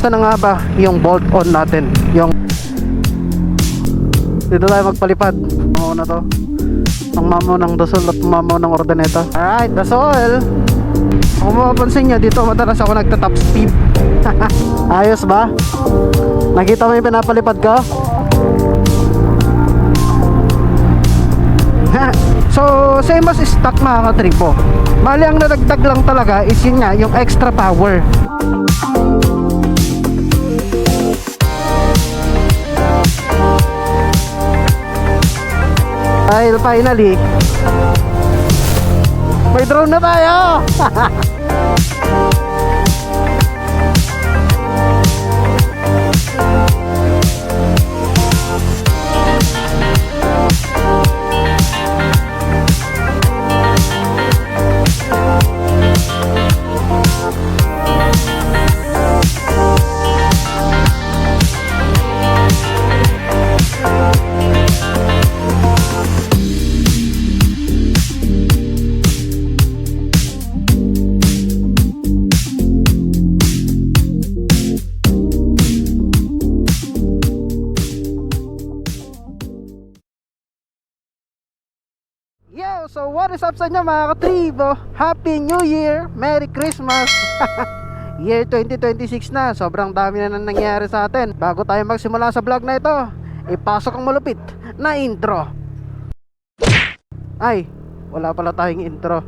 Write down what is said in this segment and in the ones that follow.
kamusta na nga ba yung bolt on natin? Yung dito tayo magpalipad. Mamaw na to. Ang mamaw ng Dasol at mamaw ng Ordaneta. Alright, Dasol. Kung mapapansin nyo, dito madalas ako nagta-top speed. Ayos ba? Nakita mo yung pinapalipad ko? So, same as stock mga katribo. Mali ang nadagdag lang talaga is yun nga, yung extra power. Dahil finally may drone na tayo. Yo, so what is up sa inyo mga katribo? Happy New Year! Merry Christmas! Year 2026 na. Sobrang dami na nangyari sa atin. Bago tayo magsimula sa vlog na ito, ipasok ang malupit na intro. Ay, wala pala tayong intro.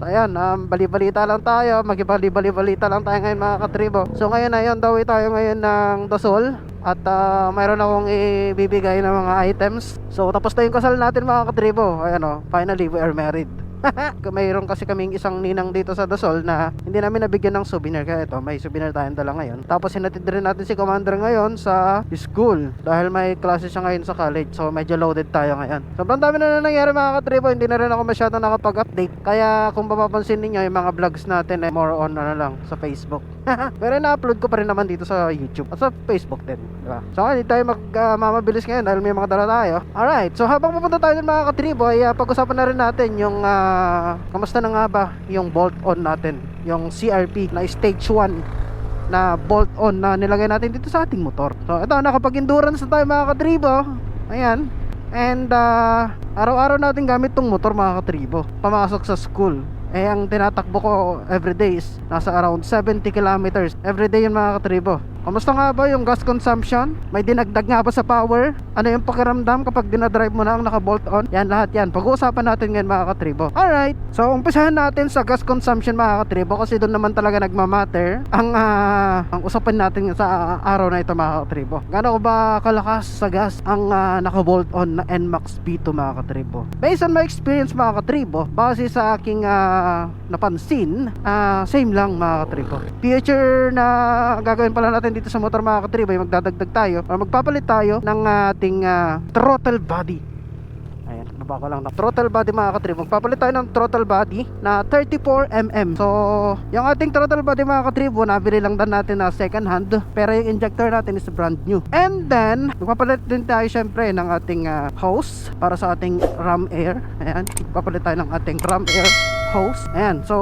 So ayan, bali-balita lang tayo. Magibali-balita lang tayo ngayon mga katribo. So ngayon, ayun, daw tayo ngayon ng Dasol. At mayroon akong ibibigay ng mga items. So tapos na yung kasal natin mga katribo. Ayan o, finally we are married. Mayroon kasi kaming isang ninang dito sa Dasol na hindi namin nabigyan ng souvenir. Kaya ito, may souvenir tayong dala ngayon. Tapos hinatid rin natin si Commander ngayon sa school dahil may klase siya ngayon sa college. So medyo loaded tayo ngayon. Sobrang dami na nangyari mga katribo. Hindi na rin ako masyado nakapag-update. Kaya kung mapapansin ninyo, yung mga vlogs natin ay more on lang sa Facebook. Pero na-upload ko pa rin naman dito sa YouTube at sa Facebook din, diba? So hindi tayo mamabilis ngayon dahil may mga dala tayo. Alright, so habang pupunta tayo ng mga katribo ay pag-usapan na rin natin yung kamusta na nga ba yung bolt on natin, yung CRP na stage 1 na bolt on na nilagay natin dito sa ating motor. So ito, nakapag-endurance na tayo mga katribo. Ayan. And araw-araw natin gamit tong motor mga katribo pamasok sa school. Eh ang tinatakbo ko everyday is nasa around 70 kilometers everyday yun mga katribo. Kamusta nga ba yung gas consumption? May dinagdag nga ba sa power? Ano yung pakiramdam kapag dinadrive mo na ang naka-bolt on? Yan, lahat yan. Pag-uusapan natin ngayon mga katribo. Alright, so umpisahan natin sa gas consumption mga katribo kasi doon naman talaga nagmamatter ang usapan natin sa araw na ito mga katribo. Gaano ko ba kalakas sa gas ang naka-bolt on na NMAX B2 mga katribo? Based on my experience mga katribo, base sa aking napansin, same lang mga katribo. Future na gagawin pala natin dito sa motor mga katribo, magdadagdag tayo or magpapalit tayo ng ating throttle body. Ayan, baba ko lang na throttle body mga katribo. Magpapalit tayo ng throttle body na 34mm. So yung ating throttle body mga katribo, nabili lang din natin na second hand, pero yung injector natin is brand new. And then magpapalit din tayo syempre ng ating hose para sa ating ram air. Ayan, magpapalit tayo ng ating ram air hose. Ayan, so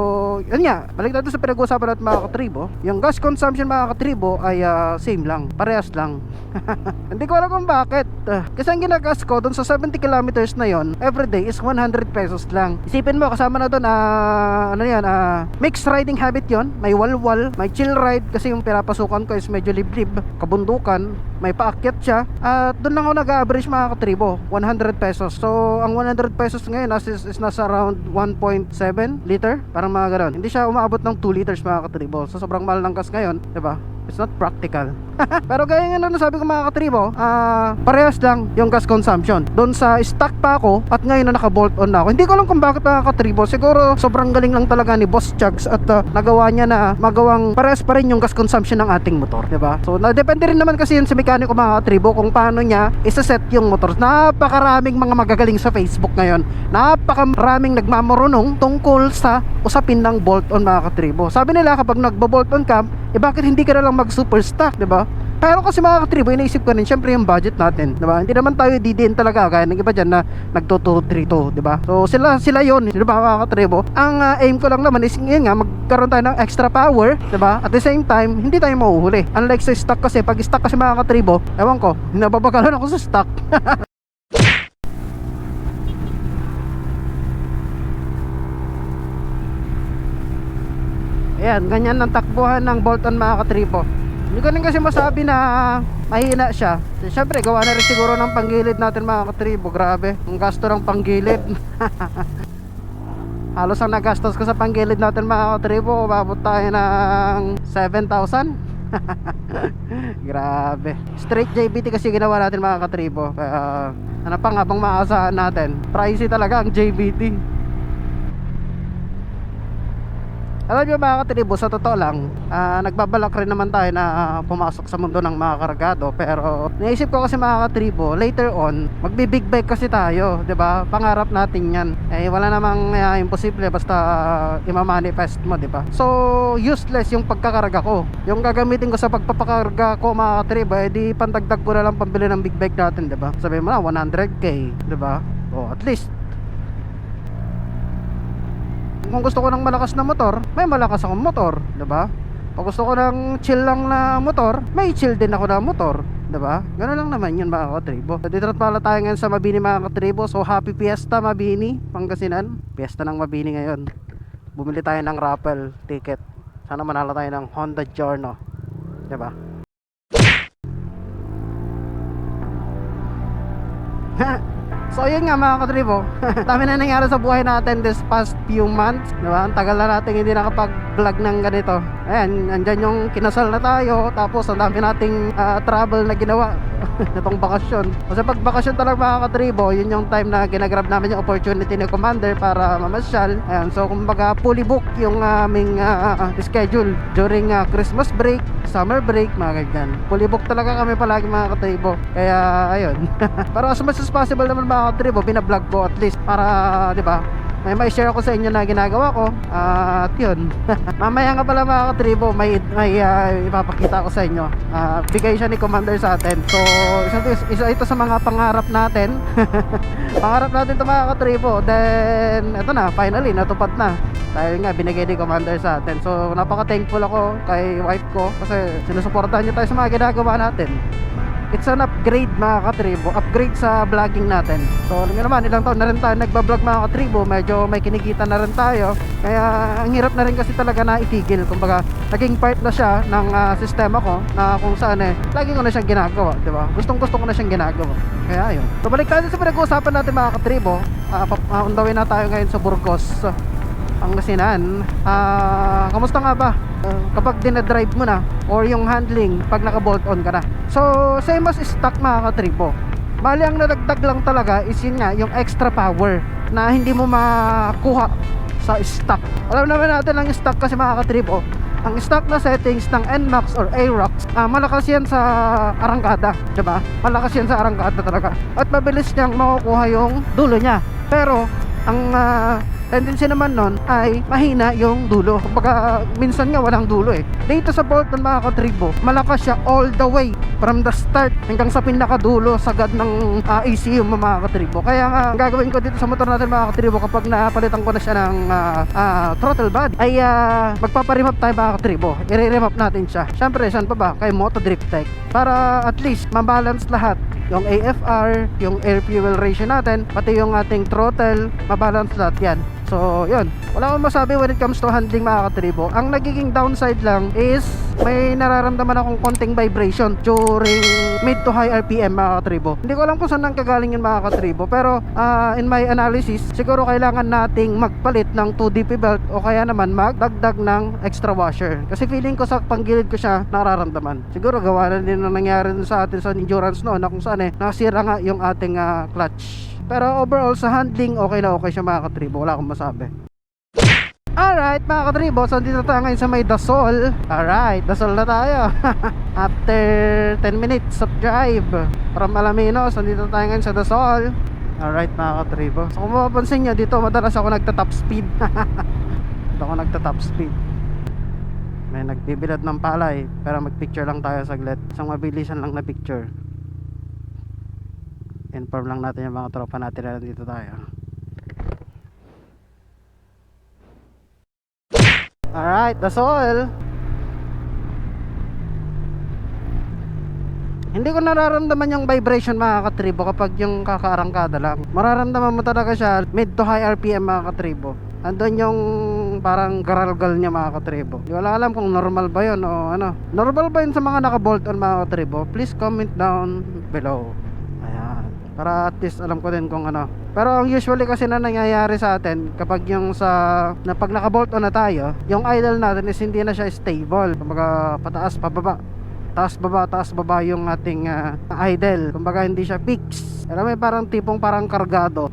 yun nga, balik natin sa pinag-uusapan natin mga katribo. Yung gas consumption mga katribo ay same lang, parehas lang. Hindi ko alam kung bakit. Kasi ang ginagas ko dun sa 70 kilometers na yon everyday is 100 pesos lang. Isipin mo, kasama na dun ano yan, mixed riding habit yon. May walwal, may chill ride kasi yung pinapasukan ko is medyo liblib, kabundukan, may paakyat siya. At dun lang ako nag-average mga katribo, 100 pesos. So ang 100 pesos ngayon is nasa around 1.7 liter, parang mga gano'n. Hindi siya umaabot ng 2 liters mga katribo. So sobrang mahal ng gas ngayon, diba? It's not practical. Pero gaya nga na sabi ko mga katribo, parehas lang yung gas consumption. Doon sa stock pa ako at ngayon na naka-bolt on na ako. Hindi ko alam kung bakit mga katribo. Siguro sobrang galing lang talaga ni Boss Chugs at nagawa niya na magawang parehas pa rin yung gas consumption ng ating motor, diba? So depende rin naman kasi yun sa mekaniko mga katribo kung paano niya isa-set yung motor. Napakaraming mga magagaling sa Facebook ngayon. Napakaraming nagmamarunong tungkol sa usapin ng bolt on mga katribo. Sabi nila kapag nagbo-bolt on ka, bakit hindi ka na lang mag super stock, diba? Pero kasi mga katribo, iniisip ko rin syempre yung budget natin, diba? Hindi naman tayo didiin talaga kaya ng iba dyan na nagto-232, diba? So sila yun, diba mga katribo? Ang aim ko lang naman is yun nga, magkaroon tayo ng extra power, diba? At the same time, hindi tayo mahuhuli. Unlike sa stock kasi, pag stock kasi mga katribo, ewan ko, nababagalan ako sa stock. Ayan, ganyan ang takbuhan ng Bolton mga katribo. Hindi ko rin kasi masabi na mahina siya. Siyempre, gawa na rin siguro ng panggilid natin mga katribo. Grabe, ang gasto ng panggilid. Halos ang nagastos ko sa panggilid natin mga katribo, umabot tayo ng 7,000. Grabe. Straight JBT kasi ginawa natin mga katribo. Kaya ano pa nga bang maasahan natin? Pricey talaga ang JBT. Alam nyo mga katribo, sa totoo lang, nagbabalak rin naman tayo na pumasok sa mundo ng mga kargado. Pero naisip ko kasi mga katribo, later on, magbi-big bike kasi tayo, 'di ba? Pangarap natin 'yan. Eh wala namang imposible basta ima-manifest mo, 'di ba? So, useless yung pagkakarga ko. Yung gagamitin ko sa pagpapakarga ko mga katribo, eh di pandagdag ko na lang pambili ng big bike natin, 'di ba? Sabihin mo na 100k, 'di ba? O at least kung gusto ko ng malakas na motor, may malakas akong motor, 'di ba? Kung gusto ko ng chill lang na motor, may chill din ako na motor, 'di ba? Ganoon lang naman 'yun mga katribo. So, dito pala tayo ngayon sa Mabini mga katribo. So happy Fiesta Mabini, Pangasinan. Fiesta ng Mabini ngayon. Bumili tayo ng raffle ticket. Sana manalo tayo ng Honda Giorno, 'di ba? So yun nga mga katribo. Dami na nangyari sa buhay natin this past few months, diba? Ang tagal na natin hindi nakapag-vlog ng ganito. Ayan, andyan yung kinasal na tayo. Tapos ang dami nating travel na ginawa itong bakasyon. Kasi pag bakasyon talaga mga katribo, yun yung time na ginagrab namin yung opportunity ni Commander para mamasyal. Ayan, so kumbaga fully book yung aming schedule during Christmas break, summer break, mga ganyan. Fully book talaga kami palagi mga katribo. Kaya ayun. Pero as much as possible naman mga katribo, binablog ko at least para, di ba, may share ako sa inyo na ginagawa ko. At yun. Mamaya nga pala mga katribo, may ipapakita ko sa inyo. Bigay siya ni Commander sa atin. So isa ito sa mga pangarap natin. Pangarap natin ito mga katribo. Then ito na, finally natupad na. Dahil nga binigay ni Commander sa atin. So napaka thankful ako kay wife ko kasi sinusuportahan niya tayo sa mga ginagawa natin. It's an upgrade mga katribo, upgrade sa vlogging natin. So alam nyo naman, ilang taon na rin tayo nagbablog mga katribo, medyo may kinikita na rin tayo. Kaya ang hirap na rin kasi talaga na itigil. Kumbaga naging part na siya ng sistema ko na kung saan lagi ko na siyang ginagawa, di ba? Gustong gusto ko na siyang ginagawa. Kaya ayun. So balik tayo sa pinag-uusapan natin mga katribo. On the way na tayo ngayon sa Burgos, Pangasinan. Kamusta nga ba? Kapag dinadrive mo na or yung handling pag naka-bolt on ka na. So same as stock mga katribo. Bali ang nadagdag lang talaga is yun nga, yung extra power na hindi mo makuha sa stock. Alam naman natin ang stock kasi mga katribo, ang stock na settings ng NMAX or AROX, malakas yan sa arangkada, diba? Malakas yan sa arangkada talaga. At mabilis niyang makukuha yung dulo niya. Pero ang tendency naman nun ay mahina yung dulo. Kumbaga minsan nga walang dulo eh. Dito sa Bolton mga katribo, malakas siya all the way from the start hanggang sa pinakadulo sagad ng ECU mga katribo. Kaya nga ang gagawin ko dito sa motor natin mga katribo, kapag napalitan ko na siya ng throttle body, ay magpaparimap tayo mga katribo. I-remap natin siya. Syempre saan pa ba? Kay Moto Drift Tech, para at least mabalance lahat. Yung AFR, yung air fuel ratio natin, pati yung ating throttle, mabalance lahat yan. So yun, wala akong masabi when it comes to handling mga katribo. Ang nagiging downside lang is may nararamdaman akong konting vibration during mid to high RPM mga katribo. Hindi ko alam kung saan nang kagaling yun mga katribo, pero in my analysis, siguro kailangan nating magpalit ng 2DP belt o kaya naman magdagdag ng extra washer. Kasi feeling ko sa panggilid ko siya nararamdaman. Siguro gawa na din na nangyari sa atin sa endurance noon na kung saan nasira nga yung ating clutch. Pero overall sa handling okay na okay siya mga katribo, wala akong masabi. Alright mga katribo, so dito tayo ngayon sa may Dasol. Alright, Dasol na tayo. After 10 minutes of drive from Alaminos, so dito tayo ngayon sa Dasol. Alright mga katribo, so kung mapapansin nyo, dito madalas ako nagta-top speed. Dito ako nagta-top speed. may nagbibilad ng palay, pero magpicture lang tayo saglit, isang mabilisan lang na picture. Inform lang natin yung mga tropa natin na nandito tayo. Alright, that's all. Hindi ko nararamdaman yung vibration mga katribo kapag yung kakaarangkada lang. Mararamdaman mo talaga siya mid to high RPM mga katribo. Andun yung parang garalgal niya mga katribo. Di wala alam kung normal ba yun o ano. Normal ba yun sa mga naka-bolt on mga katribo? Please comment down below. Ayan. Para at least alam ko din kung ano. Pero ang usually kasi na nangyayari sa atin kapag yung na pag naka-bolt on na tayo, yung idle natin is hindi na siya stable. Kumbaga pataas pababa, taas baba yung ating idle. Kumbaga hindi siya fix. Alam mo, parang tipong parang kargado.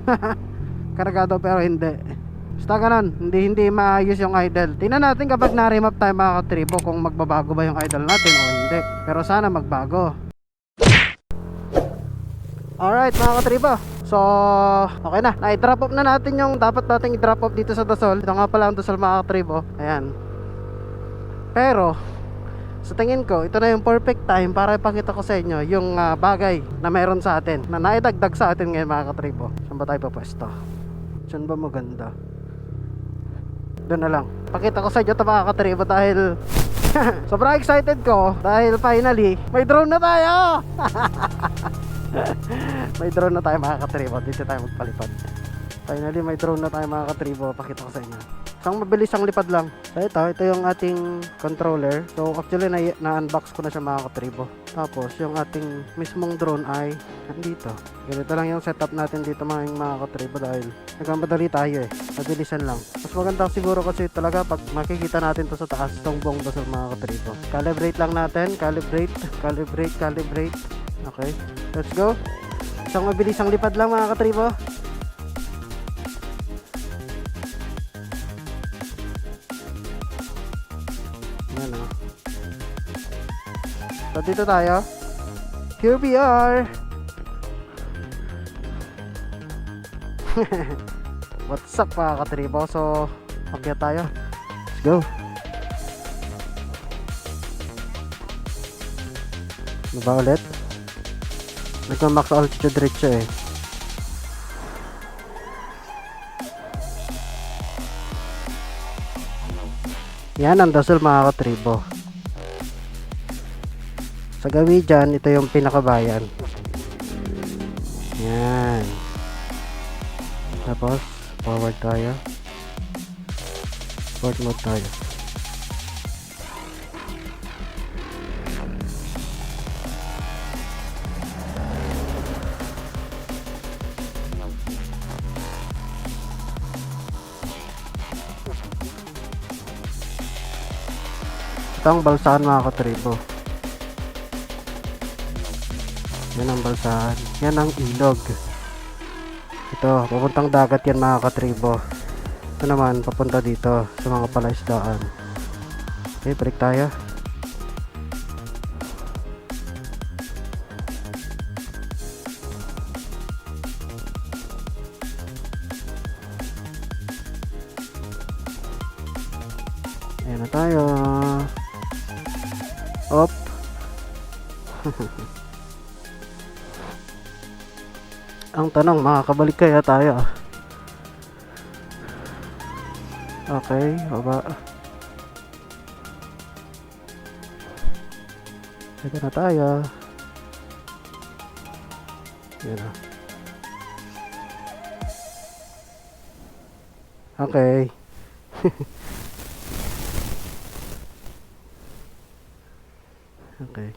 Kargado pero hindi. Basta ganun, hindi maayos yung idle. Tingnan natin kapag na-remap tayo mga katribo kung magbabago ba yung idle natin o hindi. Pero sana magbago. Alright mga katribo, so okay na, na-drop off na natin yung dapat nating i-drop off dito sa Dasol. Ito nga pala ang Dasol mga katribo. Ayan. Pero sa tingin ko, ito na yung perfect time para ipakita ko sa inyo yung bagay na meron sa atin, na naidagdag sa atin ngayon mga katribo. Saan ba tayo papwesto? Saan ba maganda? Doon na lang. Pakita ko sa inyo ito mga katribo dahil sobrang excited ko dahil finally may drone na tayo. May drone na tayo mga katribo. Dito tayo magpalipad. Finally may drone na tayo mga katribo. Pakita ko sa inyo. Isang mabilis ang lipad lang. So ito yung ating controller. So actually na-unbox ko na siya mga katribo. Tapos yung ating mismong drone ay nandito. Ganito lang yung setup natin dito mga katribo dahil nagmamadali tayo eh. Mabilisan lang. Mas maganda siguro kasi talaga pag makikita natin to sa taas, itong buong Dasol mga katribo. Calibrate lang natin. Calibrate. Okay. Let's go. Isang mabilis ang lipad lang mga katribo. Ayan o. So dito tayo. Here we are. What's up mga katribo? So akyat tayo. Let's go. Ano ba ulit? Nagma-max altitude diretso eh. Yan ang Dasol mga katribo. Sa gawi dyan, ito yung pinakabayan. Yan. Tapos forward tayo. Forward mode tayo. Ito ang balsahan mga katribo. Yan ang balsahan. Yan ang ilog. Ito, papuntang dagat yan mga katribo. Ito naman, papunta dito sa mga palaisdaan. Okay, balik tayo. Ayan na tayo. Op. Ang tanong, makakabalik kaya tayo? Okay, baba. Ito na tayo. Yan na. Okay. Okay.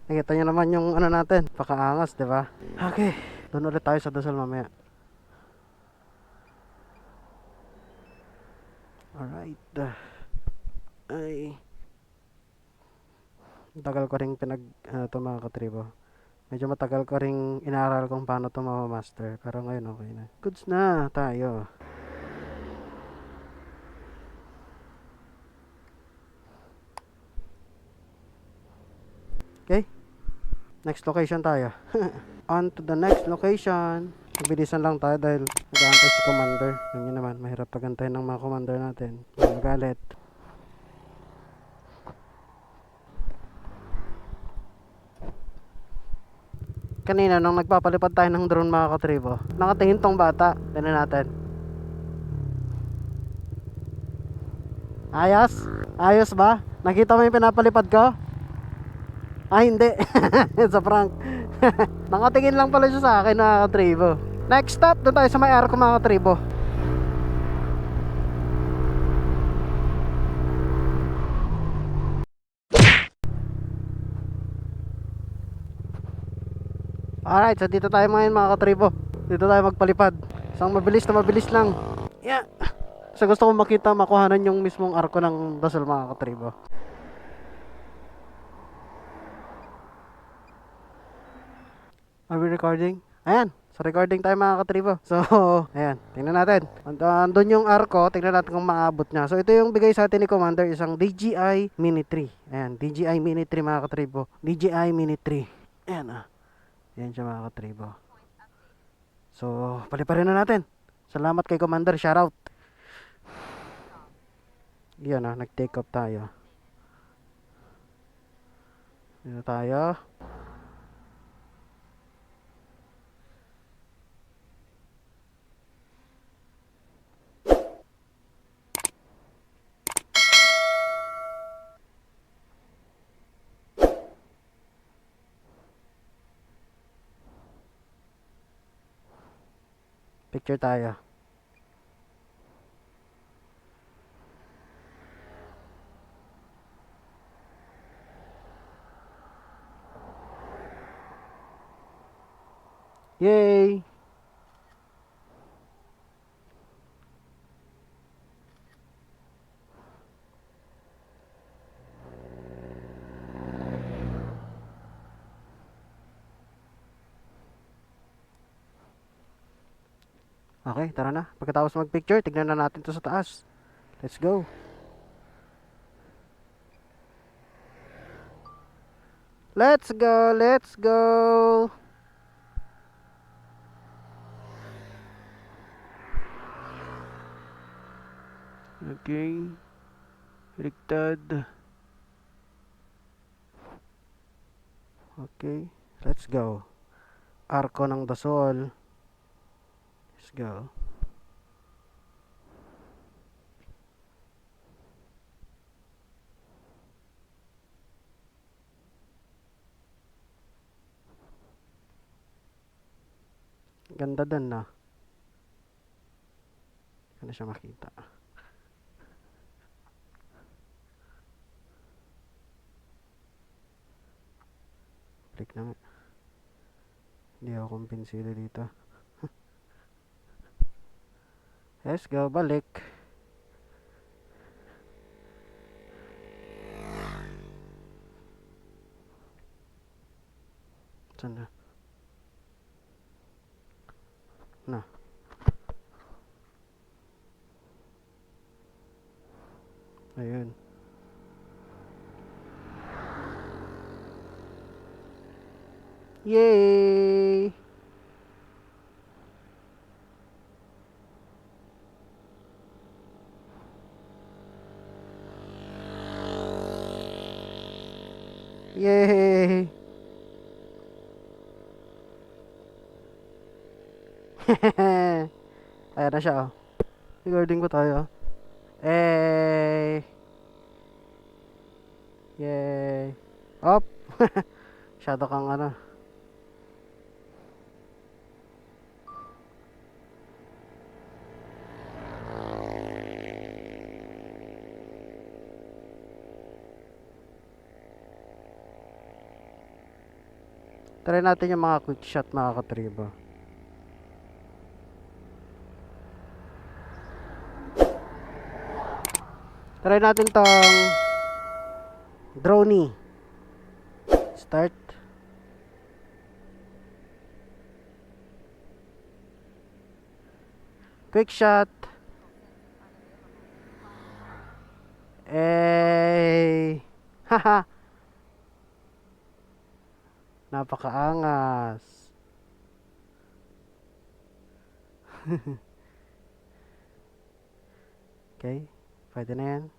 Nakita nyo naman yung ano natin, pakaangas, di ba? Okay, doon ulit tayo sa Dasol mamaya. Alright. Ay. Tagal ko rin ito mga katribo. Medyo matagal ko rin inaral kung paano ito mamamaster. Pero ngayon okay na. Goods na tayo. Okay. Next location tayo. On to the next location. Mabilisan lang tayo dahil nag-aantay si commander. Alam nyo naman, mahirap pagantayin ng mga commander natin. Magalit. Kanina nung nagpapalipad tayo ng drone mga katribo, nakatingin tong bata. Tignan natin. Ayos? Ayos ba? Nakita mo yung pinapalipad ko? Ah, hindi. Sa prank. Nakatingin lang pala siya sa akin mga katribo. Next stop, doon tayo sa may arko mga katribo. Alright, so dito tayo ngayon mga katribo. Dito tayo magpalipad. Isang mabilis na mabilis lang. Yeah. So gusto kong makita, makuhanan yung mismong arko ng Dasol mga katribo. Are we recording? Ayan, sa recording tayo mga katribo. So, ayan, tingnan natin. Andun yung arko, tingnan natin kung maabot niya. So, ito yung bigay sa atin ni Commander, isang DJI Mini 3. Ayan, DJI Mini 3 mga katribo. DJI Mini 3. Ayan ah. Ayan siya mga katribo. So, paliparin na natin. Salamat kay Commander, shoutout. Yan ah, nag-take off tayo. Dito tayo. Picture tayo. Yay! Okay, tara na. Pagkatapos mag-picture, tignan na natin to sa taas. Let's go. Let's go, let's go. Okay. Baliktad. Okay, let's go. Arko ng Dasol. Let's go. Ganda din na. Hindi siya makita. Click na nga. Hindi ako kumbinsido dito. Let's go, balik. Saan na? Na. Ayun. Yay! Yay! Ayan na siya oh. Recording ko tayo. Eh. Yay. Op. Shadow kang ano. Try natin yung mga quick shot mga katribo. Try natin tong drone. Start. Quick shot. Eh. Haha. Napakaangas. Okay, pwede na yan.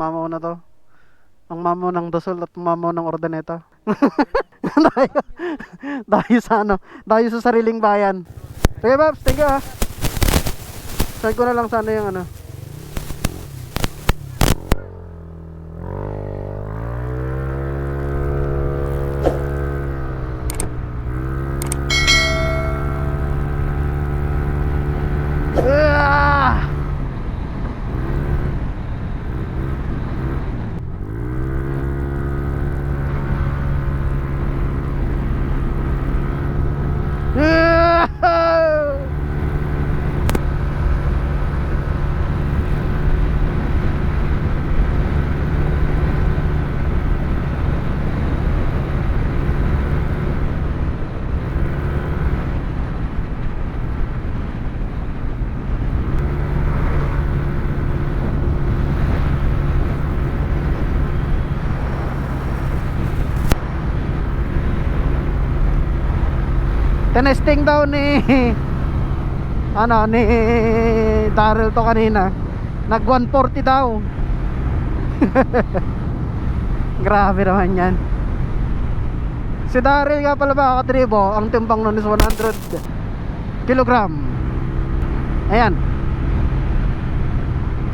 Mamaw na to. Ang mamaw ng Dasol at mamaw ng Ordaneta. Tayo, tayo sa ano, tayo sa sariling bayan. Sige Babs, thank you ah. Send ko na lang sana yung ano. Ah! Tinesting daw ni ano ni Daryl to kanina. Nag 140 daw. Grabe naman yan. Si Daryl nga pala mga katribo, ang timbang nun is 100 kilogram. Ayan.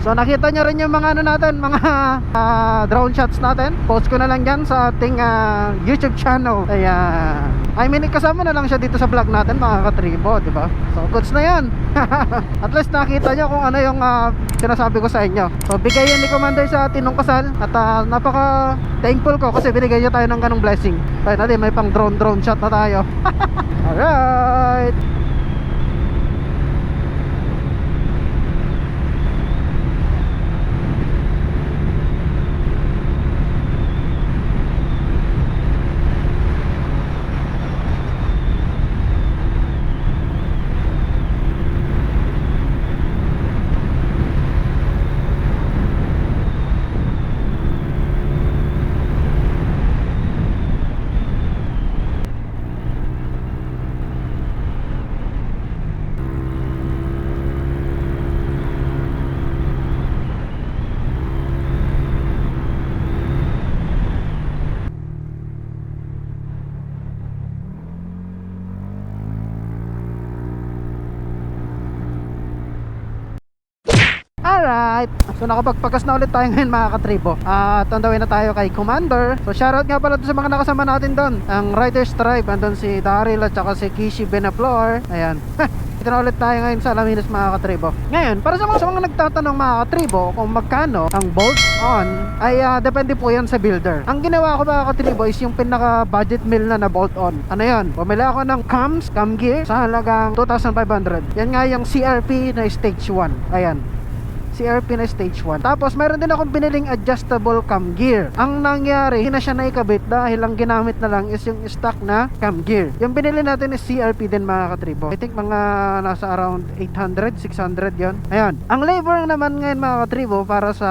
So nakita nyo rin yung mga ano natin, mga drone shots natin. Post ko na lang yan sa ating YouTube channel. Ayan. I mean, kasama na lang siya dito sa vlog natin mga katribo, di ba? So goods na yan. At least nakita nyo kung ano yung sinasabi ko sa inyo. So bigay yan ni Commander sa Tinong Kasal. At napaka thankful ko kasi binigay niya tayo ng ganong blessing. Tayo natin may pang drone shot na tayo. Alright. Alright, so nakapagpagas na ulit tayo ngayon mga katribo. At andawin na tayo kay Commander. So shoutout nga pala sa mga nakasama natin doon. Ang Riders Tribe, andun si Daryl at saka si Kishi Benaflor. Ayan. dito na ulit tayo ngayon sa Alaminos mga katribo. Ngayon, para sa mga nagtatanong mga katribo kung magkano ang bolt-on, ay depende po yan sa builder. Ang ginawa ko mga katribo is yung pinaka budget meal na bolt-on. Ano yun? Bumili ako ng cam gear sa halagang 2,500. Yan nga yung CRP na stage 1. Ayan, CRP na stage 1. Tapos meron din akong biniling adjustable cam gear. Ang nangyari, hindi na siya naikabit dahil ang ginamit na lang is yung stock na cam gear. Yung binili natin is CRP din mga katribo. I think mga nasa around 800, 600 yon. Ayan. Ang labor naman ngayon mga katribo para sa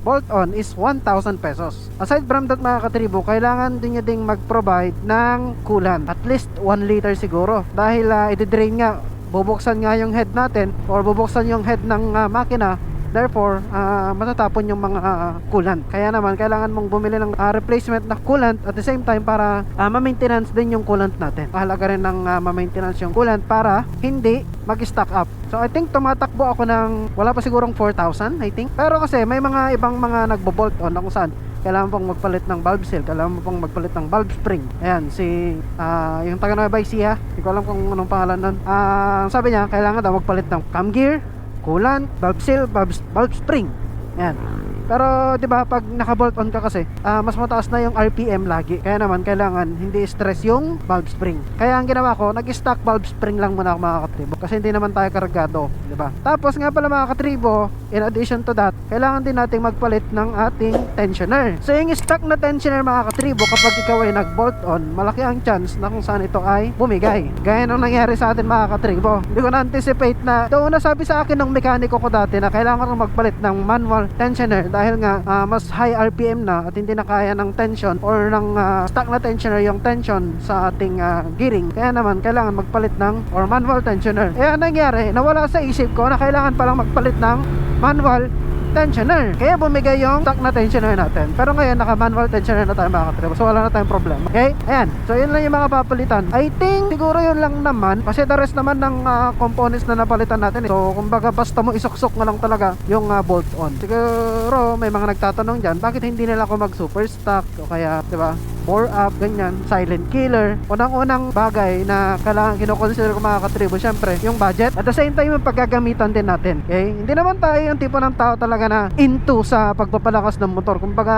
bolt-on is 1,000 pesos. Aside from that mga katribo, kailangan din nyo ding mag-provide ng coolant. At least 1 liter siguro. Dahil i-drain nga, bubuksan nga yung head natin or bubuksan yung head ng makina. Therefore, matatapon yung mga coolant. Kaya naman, kailangan mong bumili ng replacement na coolant at the same time para ma-maintenance din yung coolant natin. Mahalaga rin ng ma-maintenance yung coolant para hindi mag-stock up. So, I think tumatakbo ako ng wala pa sigurong 4,000, I think. Pero kasi may mga ibang mga nagbo-bolt on na kung saan kailangan pong magpalit ng valve seal, kailangan mo pong magpalit ng valve spring. Ayan, yung taga Nueva Ecija, hindi ko alam kung anong pangalan nun. Sabi niya, kailangan daw magpalit ng cam gear, coolant, valve seal, valve spring. Yan. Pero 'di ba pag naka-bolt on ka kasi, mas mataas na yung RPM lagi. Kaya naman kailangan hindi stress yung valve spring. Kaya ang ginawa ko, nag-stock valve spring lang muna ako mga katribo kasi hindi naman tayo kargado, 'di ba? Tapos nga pala mga katribo, in addition to that, kailangan din nating magpalit ng ating tensioner. So yung stock na tensioner mga katribo, kapag ikaw ay nag-bolt on, malaki ang chance na kung saan ito ay bumigay. Gaya nung nangyari sa atin mga katribo. Hindi ko na-anticipate na doon nasabi sa akin ng mekaniko ko dati na kailangan ko magpalit ng manual tensioner dahil nga mas high RPM na at hindi na kaya ng tension or ng stock na tensioner yung tension sa ating gearing. Kaya naman kailangan magpalit ng or manual tensioner. Eh nangyari, nawala sa isip ko na kailangan palang magpalit ng manual tensioner. Kaya bumigay yung stock na tensioner natin. Pero ngayon naka-manual tensioner na tayo mga katribo. So wala na tayong problema. Okay? Ayan. So yun lang yung mga papalitan. I think siguro yun lang naman. Kasi the rest naman ng components na napalitan natin. So kumbaga basta mo isuksok na lang talaga yung bolt-on. Siguro may mga nagtatanong dyan, bakit hindi nila ako mag super stock o kaya, diba, bore up, ganyan, silent killer. Unang-unang bagay na kailangan kinoconsider ko mga katribo, syempre yung budget. At the same time yung paggagamitan din natin. Okay? Hindi naman tayo yung tipo ng tao talaga na into sa pagpapalakas ng motor. Kumbaga,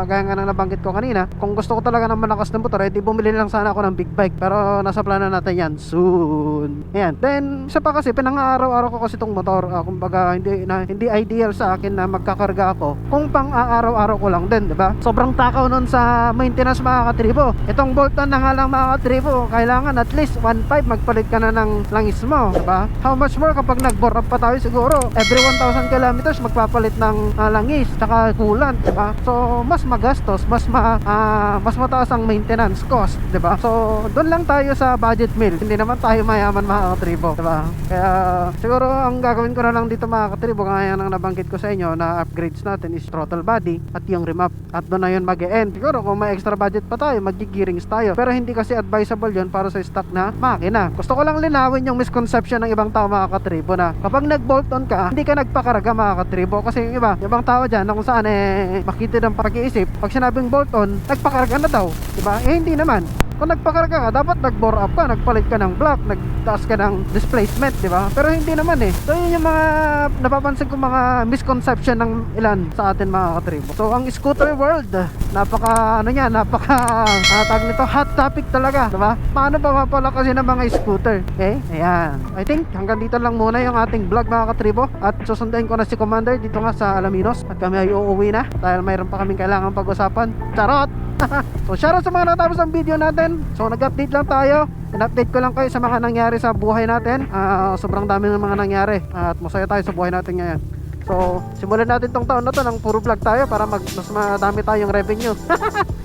gaya nga na nabanggit ko kanina, kung gusto ko talaga ng malakas ng motor, di bumili lang sana ako ng big bike. Pero nasa plano natin yan soon. Ayan. Then, isa pa kasi, pinang-araw-araw ko kasi itong motor. Kumbaga, hindi ideal sa akin na magkakarga ako kung pang-araw-araw ko lang din, diba? Sobrang takaw nun sa maintenance mga katribo. Itong bolt-on na nga lang mga katribo, kailangan at least 1.5 magpalit ka na ng langis mo, diba? How much more kapag nag-bore up pa tayo, siguro every 1,000 kilometers magpapalit ng langis tsaka coolant, diba? So mas magastos, mas mataas ang maintenance cost, diba? So doon lang tayo sa budget meal. Hindi naman tayo mayaman mga katribo, diba? Kaya siguro ang gagawin ko na lang dito mga katribo, kaya nang nabanggit ko sa inyo na upgrades natin is throttle body at yung remap, at doon na yun mag-e-end. Siguro kung may extra budget pa tayo, mag-gearings tayo. Pero hindi kasi advisable yon para sa stock na makina. Gusto ko lang linawin yung misconception ng ibang tao mga katribo na kapag nag-bolt on ka, hindi ka nagpakarga mga katribo. Kasi yung ibang tao dyan na kung saan makita ng pag-iisip, pag sinabing bolt on, nagpakarga na daw, diba? Hindi naman. Kung nagpakarga ka, dapat nag-bore up ka, nagpalit ka ng block, nagtaas ka ng displacement, di ba? Pero hindi naman So yun yung mga napapansin ko mga misconception ng ilan sa atin mga katribo. So ang scooter world, napaka tag nito, hot topic talaga, di ba? Paano ba mapalakas ng mga scooter? Okay? Ayan. I think hanggang dito lang muna yung ating vlog mga katribo. At susunduin ko na si Commander dito nga sa Alaminos. At kami ay uuwi na dahil mayroon pa kaming kailangan pag-usapan. Charot! So shoutout sa mga natapos ang video natin. So nag-update lang tayo. In-update ko lang kayo sa mga nangyari sa buhay natin. Sobrang dami ng mga nangyari. At masaya tayo sa buhay natin ngayon. So simulan natin tong taon na to ng puro vlog tayo para mas madami tayong revenue.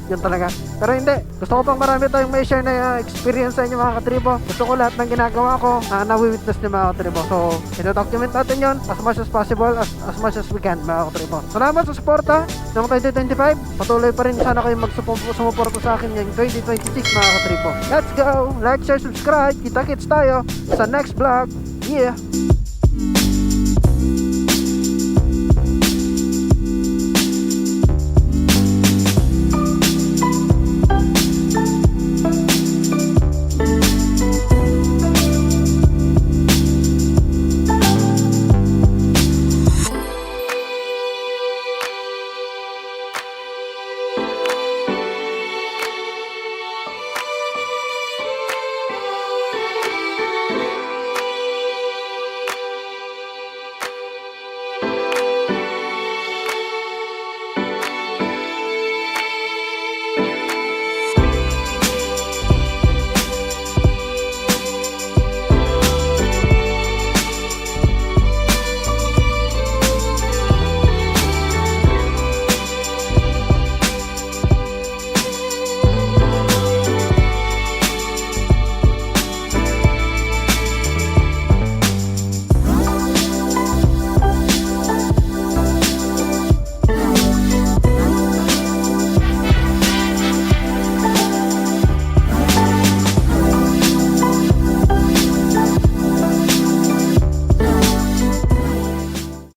Yun talaga. Pero hindi, gusto ko pang marami tayong may share na experience sa inyo mga katribo. Gusto ko lahat ng ginagawa ko na-witness niyo mga katribo. So ito-document natin yun as much as possible, as much as we can mga katribo. Salamat sa suporta ng 2025. Patuloy pa rin sana kayo sumuporta sa akin ngayong 2026 mga katribo. Let's go! Like, share, subscribe. Kita-kits tayo sa next vlog. Yeah!